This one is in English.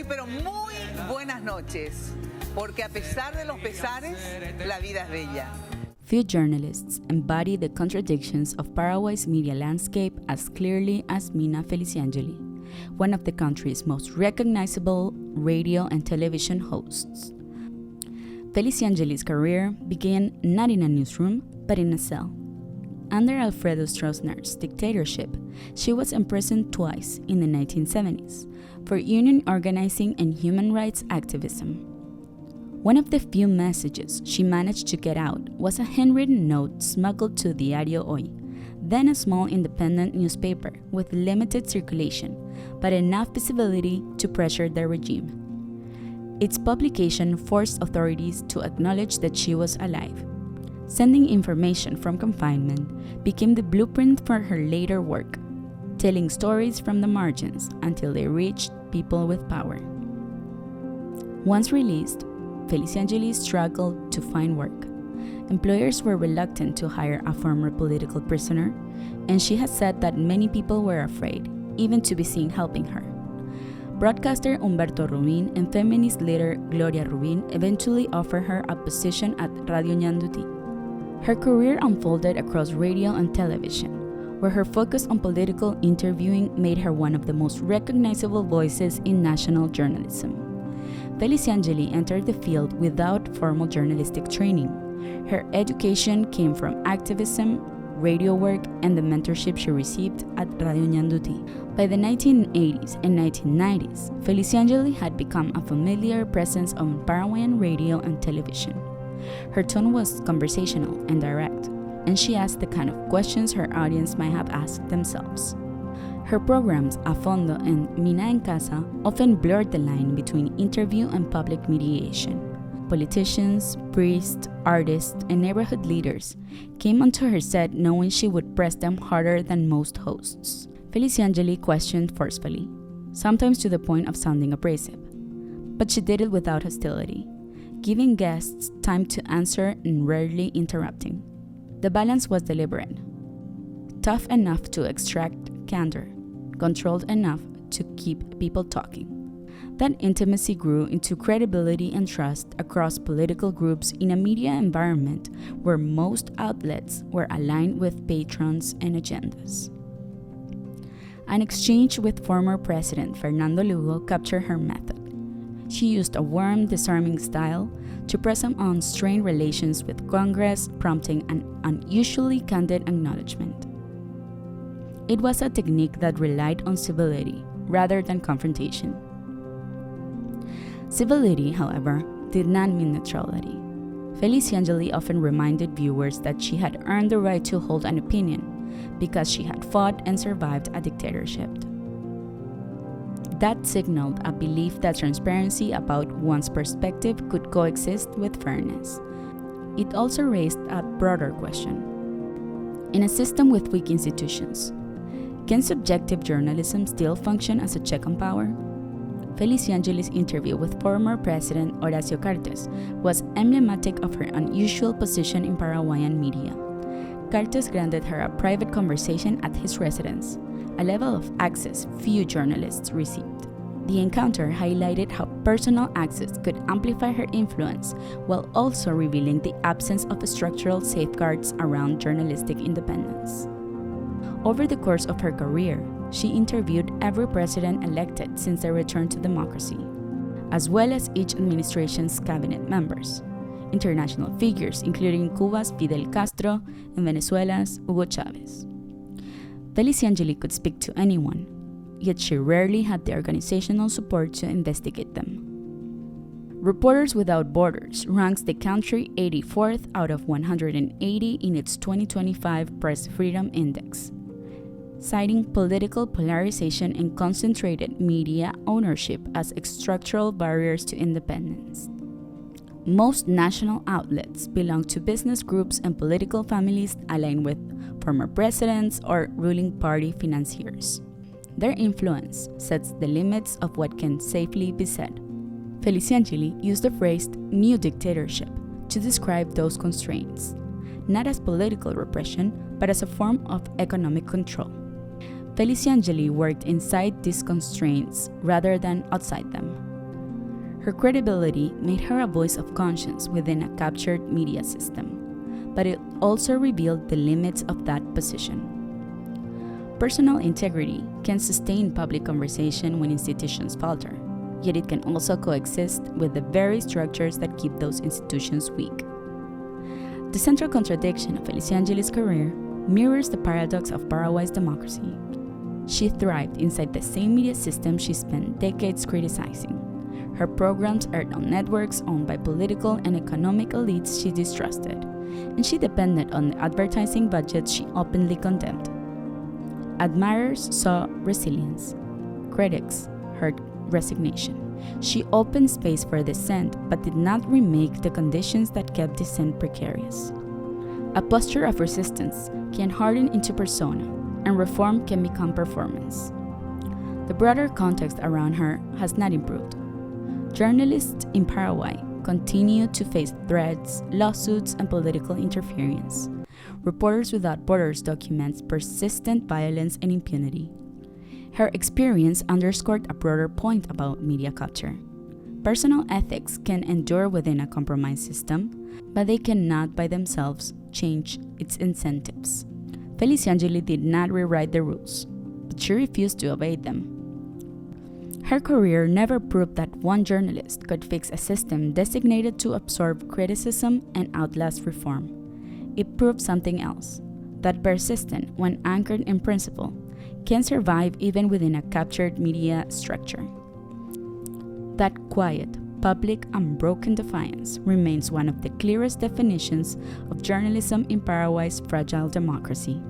pero muy buenas noches, porque a pesar de los pesares, la vida es bella. Few journalists embody the contradictions of Paraguay's media landscape as clearly as Mina Feliciangeli, one of the country's most recognizable radio and television hosts. Feliciangeli's career began not in a newsroom, but in a cell. Under Alfredo Stroessner's dictatorship, she was imprisoned twice in the 1970s for union organizing and human rights activism. One of the few messages she managed to get out was a handwritten note smuggled to Diario Hoy, then a small independent newspaper with limited circulation, but enough visibility to pressure the regime. Its publication forced authorities to acknowledge that she was alive. Sending information from confinement became the blueprint for her later work, telling stories from the margins until they reached people with power. Once released, Feliciangeli struggled to find work. Employers were reluctant to hire a former political prisoner, and she has said that many people were afraid, even to be seen helping her. Broadcaster Humberto Rubin and feminist leader Gloria Rubin eventually offered her a position at Radio Ñanduti. Her career unfolded across radio and television, where her focus on political interviewing made her one of the most recognizable voices in national journalism. Feliciangeli entered the field without formal journalistic training. Her education came from activism, radio work, and the mentorship she received at Radio Ñanduti. By the 1980s and 1990s, Feliciangeli had become a familiar presence on Paraguayan radio and television. Her tone was conversational and direct, and she asked the kind of questions her audience might have asked themselves. Her programs, A Fondo and Mina en Casa, often blurred the line between interview and public mediation. Politicians, priests, artists, and neighborhood leaders came onto her set knowing she would press them harder than most hosts. Feliciangeli questioned forcefully, sometimes to the point of sounding abrasive. But she did it without hostility, giving guests time to answer and rarely interrupting. The balance was deliberate. Tough enough to extract candor, controlled enough to keep people talking. That intimacy grew into credibility and trust across political groups in a media environment where most outlets were aligned with patrons and agendas. An exchange with former President Fernando Lugo captured her method. She used a warm, disarming style to press him on strained relations with Congress, prompting an unusually candid acknowledgement. It was a technique that relied on civility rather than confrontation. Civility, however, did not mean neutrality. Feliciangeli often reminded viewers that she had earned the right to hold an opinion because she had fought and survived a dictatorship. That signaled a belief that transparency about one's perspective could coexist with fairness. It also raised a broader question. In a system with weak institutions, can subjective journalism still function as a check on power? Feliciangeli's interview with former President Horacio Cartes was emblematic of her unusual position in Paraguayan media. Cartes granted her a private conversation at his residence, a level of access few journalists received. The encounter highlighted how personal access could amplify her influence while also revealing the absence of structural safeguards around journalistic independence. Over the course of her career, she interviewed every president elected since their return to democracy, as well as each administration's cabinet members, international figures including Cuba's Fidel Castro and Venezuela's Hugo Chavez. Feliciangeli could speak to anyone, yet she rarely had the organizational support to investigate them. Reporters Without Borders ranks the country 84th out of 180 in its 2025 Press Freedom Index, citing political polarization and concentrated media ownership as structural barriers to independence. Most national outlets belong to business groups and political families aligned with former presidents or ruling party financiers. Their influence sets the limits of what can safely be said. Feliciangeli used the phrase new dictatorship to describe those constraints, not as political repression, but as a form of economic control. Feliciangeli worked inside these constraints rather than outside them. Her credibility made her a voice of conscience within a captured media system, but it also revealed the limits of that position. Personal integrity can sustain public conversation when institutions falter, yet it can also coexist with the very structures that keep those institutions weak. The central contradiction of Feliciangeli's career mirrors the paradox of Paraguay's democracy. She thrived inside the same media system she spent decades criticizing. Her programs aired on networks owned by political and economic elites she distrusted, and she depended on the advertising budgets she openly condemned. Admirers saw resilience. Critics heard resignation. She opened space for dissent, but did not remake the conditions that kept dissent precarious. A posture of resistance can harden into persona, and reform can become performance. The broader context around her has not improved. Journalists in Paraguay continue to face threats, lawsuits, and political interference. Reporters Without Borders documents persistent violence and impunity. Her experience underscored a broader point about media culture. Personal ethics can endure within a compromised system, but they cannot by themselves change its incentives. Feliciangeli did not rewrite the rules, but she refused to obey them. Her career never proved that one journalist could fix a system designated to absorb criticism and outlast reform. It proved something else, that persistent, when anchored in principle, can survive even within a captured media structure. That quiet, public, unbroken defiance remains one of the clearest definitions of journalism in Paraguay's fragile democracy.